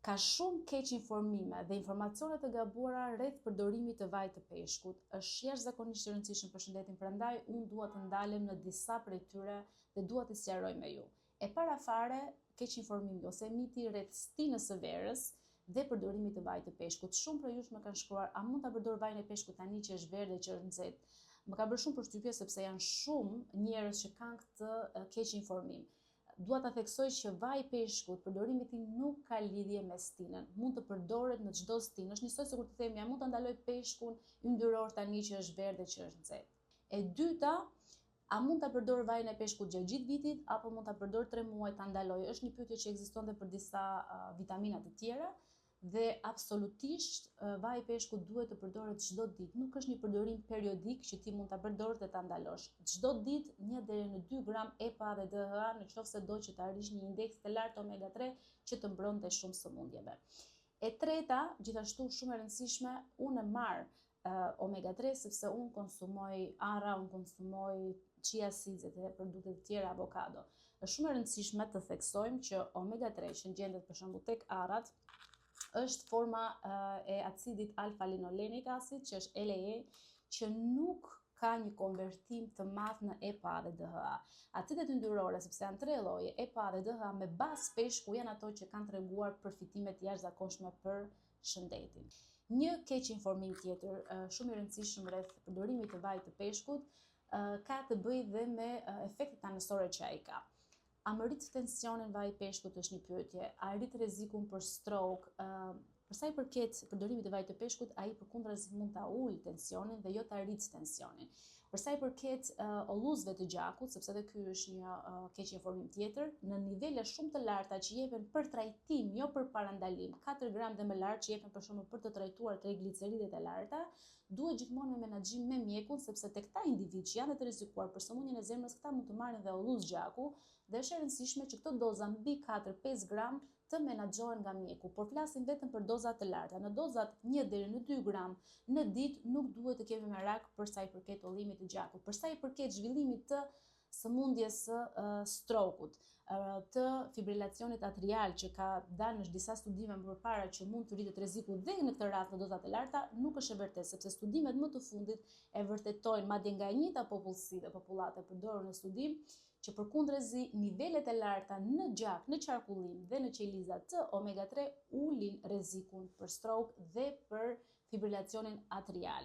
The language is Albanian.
Ka shumë keq informime dhe informacione të gabuara rreth përdorimit të vajit të peshkut. Është jashtëzakonisht e rëndësishme për shëndetin, prandaj unë dua të ndalem në disa prej tyre dhe dua të sqaroj me ju. E para fare, keq informimi ose miti rreth stinës së verës dhe përdorimit të vajit të peshkut. Shumë prej jush më kanë shkruar, a mund ta përdor vajin e peshkut tani që është verdhë, që është nxehtë? Më ka bërë shumë përshtypje sepse janë shumë njerëz që kanë këtë keq informim. Dua ta theksoj që vaji i peshkut, përdorimi i tij nuk ka lidhje me stinën. Mund të përdoret në çdo stinë. Është njësoj sikur të themi, a mund ta ndaloj peshkun yndyror tani që është verdhë, që është nxehtë. E dyta, a mund ta përdor vajin e peshkut gjatë gjithë vitit apo mund ta përdor 3 muaj ta ndaloj? Është një pyetje që ekzistonte për disa vitamina të tjera. Dhe absolutisht vaji i peshkut duhet të përdoret çdo ditë. Nuk është një përdorim periodik që ti mund ta përdorësh dhe ta ndalosh. Çdo ditë 1 deri në 2 gram EPA dhe DHA nëse do që të arrish një indeks të lartë omega 3 që të mbronte shumë sëmundjeve. E treta, gjithashtu shumë e rëndësishme, unë marr omega 3 sepse unë konsumoj arra, unë konsumoj chia seeds dhe produkte të tjera, avokado. Është shumë e rëndësishme të theksojmë që omega 3 që gjendet për shembull tek arrat është forma e acidit alfa-linolenic acid, që është LAA, që nuk ka një konvertim të madh në EPA dhe DHA. Acidet yndyrore, sepse janë 3 lloje, EPA dhe DHA me bazë peshku, janë ato që kanë treguar përfitime të jashtëzakonshme për shëndetin. Një keq informim tjetër, shumë i rëndësishëm rreth përdorimit të vajit të peshkut, ka të bëjë dhe me efektet anësore që ai ka. A më rrit tensionin vaji i peshkut është një pyetje, a rrit rrezikun për stroke? Për sa i përket përdorimit të vajit të peshkut, ai përkundrazi mund ta ulë tensionin dhe jo ta rritë tensionin. Për sa i përket olluzëve të gjakut, sepse edhe ky është një keq informim tjetër, në nivele shumë të larta që jepen për trajtim, jo për parandalim, 4 gram dhe më lart që jepen për shembull për të trajtuar trigliceridet e larta, duhet gjithmonë me menaxhim me mjekun, sepse tek këta individ që janë të rrezikuar për sëmundjen e zemrës, këta mund të marrin dhe olluzë gjaku dhe është e rëndësishme që këto doza mbi 4-5 gram të menaxhohen nga mjeku, por flasim vetëm për dozat të larta. Në dozat 1 deri në 2 gram në ditë nuk duhet të kemi merak për sa i përket ollimit të gjakut. Për sa i përket zhvillimit të sëmundjes së strokut, të fibrilacionit atrial që ka dalë në disa studime më përpara që mund të rritet rreziku dhe në këtë rast në dozat e larta, nuk është e vërtetë, sepse studimet më të fundit e vërtetojnë madje nga e njëjta popullsi dhe popullate përdorur në studim që përkundrazi nivelet e larta në gjak, në qarkullim dhe në qelizza të omega 3 ulin rrezikun për stroke dhe për fibrilacionin atrial.